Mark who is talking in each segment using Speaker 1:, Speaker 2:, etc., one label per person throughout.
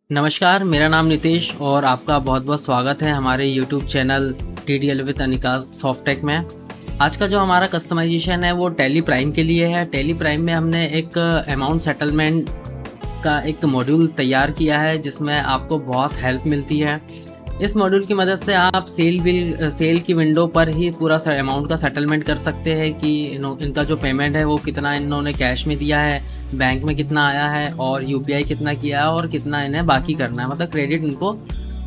Speaker 1: नमस्कार, मेरा नाम नितेश और आपका बहुत-बहुत स्वागत है हमारे YouTube channel TDL with Anika Softtech में। आज का जो हमारा कस्टमाइज़ेशन है वो टैली प्राइम के लिए है। टैली प्राइम में हमने एक अमाउंट सेटलमेंट का एक मॉड्यूल तैयार किया है जिसमें आपको बहुत हेल्प मिलती है। इस मॉड्यूल की मदद से आप सेल की विंडो पर ही पूरा अमाउंट का सेटलमेंट कर सकते हैं कि इनका जो पेमेंट है वो कितना इन्होंने कैश में दिया है, बैंक में कितना आया है और यूपीआई कितना किया है और कितना इन्हें बाकी करना है, मतलब क्रेडिट इनको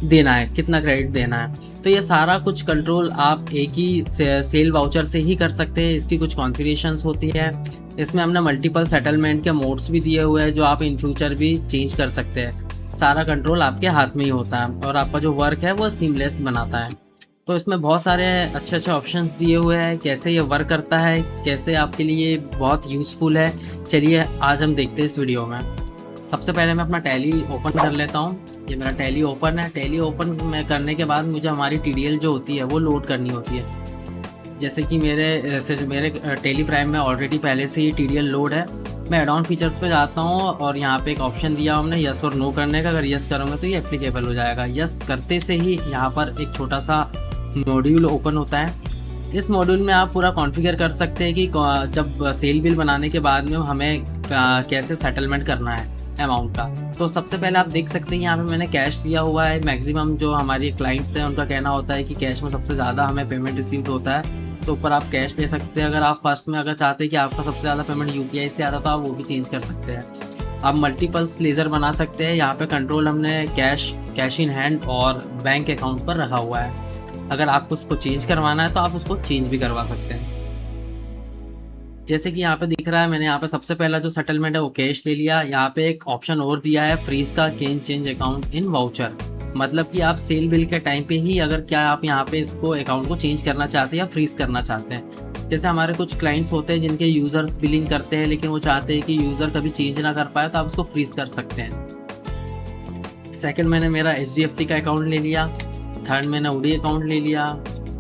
Speaker 1: देना है, कितना क्रेडिट देना है। तो ये सारा कुछ कंट्रोल आप एक ही सेल वाउचर से ही कर सकते हैं। इसकी कुछ कॉन्फ़िगरेशंस होती है। इसमें हमने मल्टीपल सेटलमेंट के मोड्स भी दिए हुए हैं जो आप इन फ्यूचर भी चेंज कर सकते हैं। सारा कंट्रोल आपके हाथ में ही होता है और आपका जो वर्क है वो सीमलेस बनाता है। तो इसमें बहुत सारे अच्छे ऑप्शंस दिए हुए हैं, कैसे ये वर्क करता है, कैसे आपके लिए बहुत यूज़फुल है। चलिए आज हम देखते हैं इस वीडियो में। सबसे पहले मैं अपना टैली ओपन कर लेता हूँ। ये मेरा टैली ओपन है। टैली ओपन में करने के बाद मुझे हमारी टीडीएल जो होती है वो लोड करनी होती है। जैसे कि मेरे टैली प्राइम में ऑलरेडी पहले से ही टीडीएल लोड है। मैं एड ऑन फीचर्स पे जाता हूँ और यहाँ पे एक ऑप्शन दिया हमने यस और नो करने का। अगर यस करूँगा तो ये एप्लीकेबल हो जाएगा। यस करते से ही यहाँ पर एक छोटा सा मॉड्यूल ओपन होता है। इस मॉड्यूल में आप पूरा कॉन्फ़िगर कर सकते हैं कि जब सेल बिल बनाने के बाद में हमें कैसे सेटलमेंट करना है अमाउंट का। तो सबसे पहले आप देख सकते हैं यहाँ पे मैंने कैश दिया हुआ है। मैक्सिमम जो हमारे क्लाइंट्स हैं उनका कहना होता है कि कैश में सबसे ज़्यादा हमें पेमेंट रिसीव होता है, तो ऊपर आप कैश ले सकते हैं। अगर आप फर्स्ट में अगर चाहते हैं कि आपका सबसे ज़्यादा पेमेंट यूपीआई से आता तो आप वो भी चेंज कर सकते हैं। आप मल्टीपल्स लेज़र बना सकते हैं। यहाँ पे कंट्रोल हमने कैश इन हैंड और बैंक अकाउंट पर रखा हुआ है। अगर आपको उसको चेंज करवाना है तो आप उसको चेंज भी करवा सकते हैं। जैसे कि यहाँ पे दिख रहा है, मैंने यहाँ पे सबसे पहला जो सेटलमेंट है वो कैश ले लिया। यहाँ पे एक ऑप्शन और दिया है फ्रीज का, can change account in voucher. मतलब कि आप सेल बिल के टाइम पे ही अगर क्या आप यहाँ पे इसको अकाउंट को चेंज करना चाहते हैं या फ्रीज करना चाहते हैं। जैसे हमारे कुछ क्लाइंट्स होते हैं जिनके यूज़र्स बिलिंग करते हैं लेकिन वो चाहते हैं कि यूज़र कभी चेंज ना कर पाए, तो आप उसको फ्रीज कर सकते हैं। सेकंड मैंने मेरा HDFC का अकाउंट ले लिया। थर्ड मैंने OD अकाउंट ले लिया।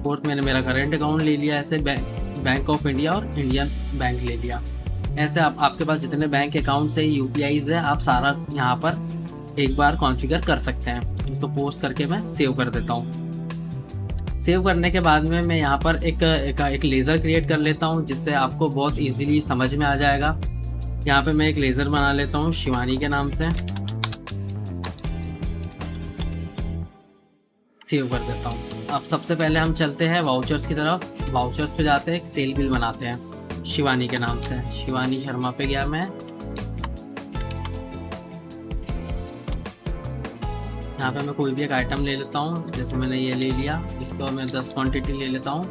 Speaker 1: फोर्थ मैंने मेरा करेंट अकाउंट ले लिया। ऐसे बैंक ऑफ इंडिया और इंडियन बैंक ले लिया। ऐसे आपके पास जितने बैंक अकाउंट से यूपीआईज है आप सारा यहाँ पर एक बार कॉन्फ़िगर कर सकते हैं। इसको पोस्ट करके मैं सेव कर देता हूँ। सेव करने के बाद में मैं यहाँ पर एक लेज़र क्रिएट कर लेता हूँ जिससे आपको बहुत इजीली समझ में आ जाएगा। यहाँ पे मैं एक लेज़र बना लेता हूँ शिवानी के नाम से, सेव कर देता हूँ। अब सबसे पहले हम चलते हैं वाउचर्स की तरफ। वाउचर्स पे जाते हैं, एक सेल बिल बनाते हैं शिवानी के नाम से। शिवानी शर्मा पे गया मैं। यहाँ पे मैं कोई भी एक आइटम ले लेता हूँ। जैसे मैंने ये ले लिया, इसको मैं 10 क्वांटिटी ले लेता हूँ।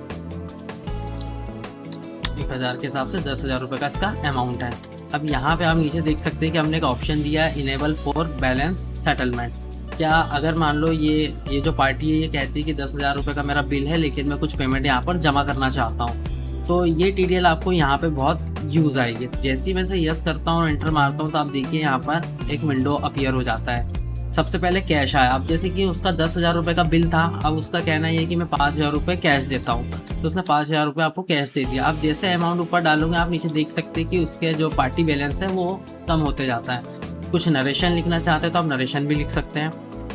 Speaker 1: 1000 के हिसाब से 10,000 रुपये का इसका अमाउंट है। अब यहाँ पे आप नीचे देख सकते हैं कि हमने एक ऑप्शन दिया है इनेबल फॉर बैलेंस सेटलमेंट। क्या अगर मान लो ये जो पार्टी है ये कहती है कि 10,000 रुपये का मेरा बिल है लेकिन मैं कुछ पेमेंट यहाँ पर जमा करना चाहता हूँ, तो ये टीडीएल आपको यहाँ पे बहुत यूज़ आएगी। जैसे ही मैं से यस करता हूँ, एंटर मारता हूँ, तो आप देखिए यहाँ पर एक विंडो अपीयर हो जाता है। सबसे पहले कैश आया। अब जैसे कि उसका 10,000 रुपये का बिल था, अब उसका कहना ये है कि मैं 5,000 रुपये कैश देता हूँ, तो उसने 5,000 रुपये आपको कैश दे दिया। आप जैसे अमाउंट ऊपर डालोगे आप नीचे देख सकते हैं कि उसके जो पार्टी बैलेंस है वो कम होते जाता है। कुछ नरेशन लिखना चाहते हैं तो आप नरेशन भी लिख सकते हैं।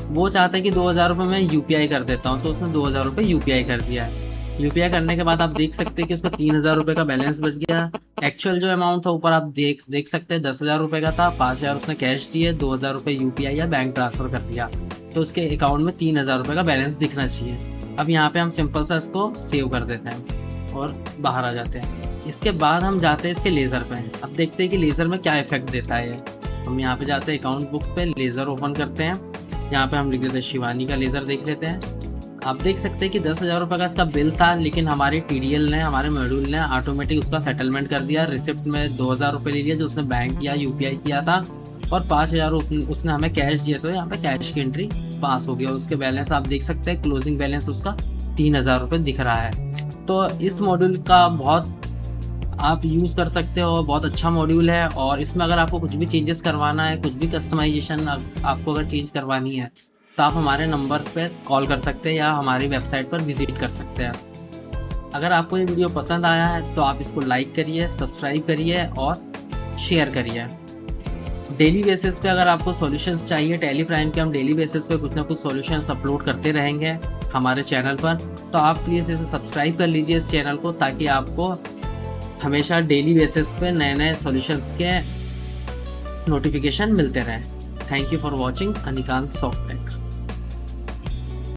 Speaker 1: वो चाहते हैं कि 2,000 रुपये मैं यूपीआई कर देता हूँ, तो उसने 2,000 रुपये यूपीआई कर दिया है। यूपीआई करने के बाद आप देख सकते हैं कि उसका 3,000 रुपये का बैलेंस बच गया। एक्चुअल जो अमाउंट था ऊपर आप देख सकते हैं 10,000 रुपये का था। 5,000 उसने कैश दिए, 2,000 रुपये यूपीआई या बैंक ट्रांसफ़र कर दिया, तो उसके अकाउंट में 3,000 रुपये का बैलेंस दिखना चाहिए। अब यहाँ पे हम सिंपल सा इसको सेव कर देते हैं और बाहर आ जाते हैं। इसके बाद हम जाते हैं इसके लेज़र पे। अब देखते हैं कि लेज़र में क्या इफेक्ट देता है ये। हम यहाँ पे जाते हैं अकाउंट बुक पे, लेज़र ओपन करते हैं। यहाँ पे हम लिख देते हैं शिवानी का लेज़र, देख लेते हैं। आप देख सकते हैं कि 10,000 रुपये का इसका बिल था लेकिन हमारी टीडीएल ने, हमारे मॉड्यूल ने ऑटोमेटिक उसका सेटलमेंट कर दिया। रिसिप्ट में 2,000 रुपये ले लिया जो उसने बैंक या यूपीआई किया था, और 5,000 उसने हमें कैश दिए, तो यहाँ पे कैश की एंट्री पास हो गया। उसके बैलेंस आप देख सकते हैं, क्लोजिंग बैलेंस उसका 3,000 रुपये दिख रहा है। तो इस मॉड्यूल का बहुत आप यूज़ कर सकते हो, बहुत अच्छा मॉड्यूल है। और इसमें अगर आपको कुछ भी चेंजेस करवाना है, कुछ भी कस्टमाइजेशन आपको अगर चेंज करवानी है, तो आप हमारे नंबर पे कॉल कर सकते हैं या हमारी वेबसाइट पर विज़िट कर सकते हैं। अगर आपको ये वीडियो पसंद आया है तो आप इसको लाइक करिए, सब्सक्राइब करिए और शेयर करिए। डेली बेसिस पे अगर आपको सॉल्यूशंस चाहिए टैली प्राइम के, हम डेली बेसिस पे कुछ ना कुछ सॉल्यूशंस अपलोड करते रहेंगे हमारे चैनल पर। तो आप प्लीज़ इसे सब्सक्राइब कर लीजिए इस चैनल को, ताकि आपको हमेशा डेली बेसिस पे नए नए सॉल्यूशंस के नोटिफिकेशन मिलते रहें। Thank you for watching Anikant Softtech.